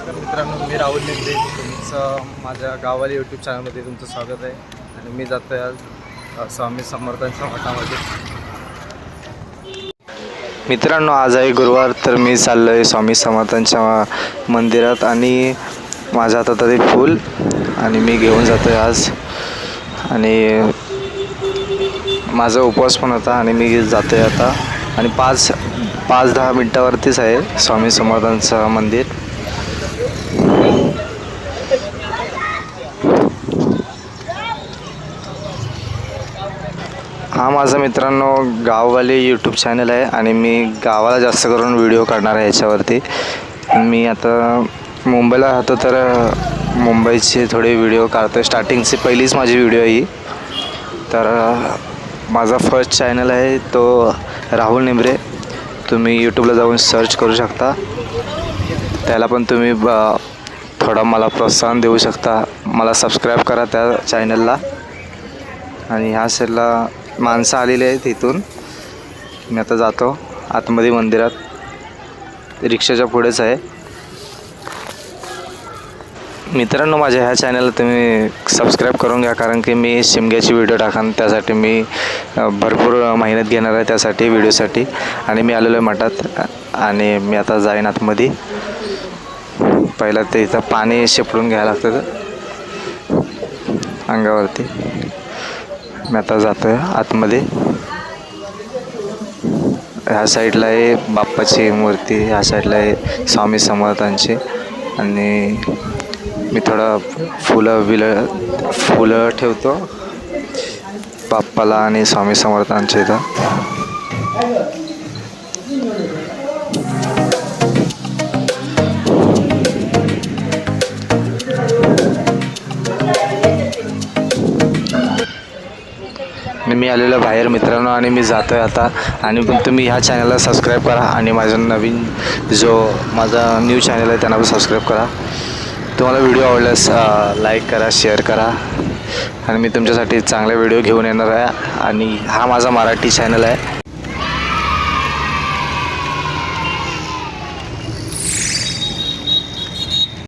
नमस्कार मित्रांनो, मी राहुल नेंदे. तुमचं माझ्या गावाला यूट्यूब चॅनलमध्ये तुमचं स्वागत आहे. आणि मी जातो आज स्वामी समर्थांच्या मठामध्ये. मित्रांनो, आज आहे गुरुवार, तर मी चाललो आहे स्वामी समर्थांच्या मंदिरात आणि माझ्या हातात आहे फूल आणि मी घेऊन जातो आहे आज. आणि माझा उपवास पण होता आणि मी जातो आहे आता. आणि 5-10 मिनटावरतीच आहे स्वामी समर्थांचं मंदिर. हा माझा मित्रांनो गाववाले यूट्यूब चॅनल आहे आणि मी गावाला जास्त करून व्हिडिओ काढणार आहे याच्यावरती. मी आता मुंबईला राहतो, तर मुंबईचे थोडे व्हिडिओ काढतो. स्टार्टिंगची पहिलीच माझी व्हिडिओ ही. तर माझा फर्स्ट चॅनल आहे तो राहुल नेंबरे. तुम्ही यूट्यूबला जाऊन सर्च करू शकता. त्याला पण तुम्ही थोडा मला प्रोत्साहन देऊ शकता. मला सबस्क्राईब करा त्या चॅनलला. आणि ह्या साईडला माणसं आलेली आहेत. इथून मी आता जातो आतमध्ये मंदिरात. रिक्षाच्या पुढेच आहे. मित्रांनो, माझ्या ह्या चॅनलला तुम्ही सबस्क्राईब करून घ्या, कारण की मी शिमग्याची व्हिडिओ टाकान. त्यासाठी मी भरपूर मेहनत घेणार आहे त्यासाठी व्हिडिओसाठी. आणि मी आलेलो आहे मठात आणि मी आता जाईन आतमध्ये. पहिला ते इथं पाणी शिपडून घ्यायला लागतं अंगावरती. मी आता जातो आहे आतमध्ये. ह्या साईडला आहे बाप्पाची मूर्ती, ह्या साईडला आहे स्वामी समर्थांची. आणि मी थोडं फुलं ठेवतो बाप्पाला आणि स्वामी समर्थांच्या इथं. मी आलेलो बाहेर मित्रांनो आणि मी जातो आहे आता. आणि पण तुम्ही ह्या चॅनलला सबस्क्राईब करा आणि माझा माझा न्यू चॅनल आहे त्यांना पण सबस्क्राईब करा. तुम्हाला व्हिडिओ आवडल्यास लाईक करा, शेअर करा. आणि मी तुमच्यासाठी चांगले व्हिडिओ घेऊन येणार आहे. आणि हा माझा मराठी चॅनल आहे.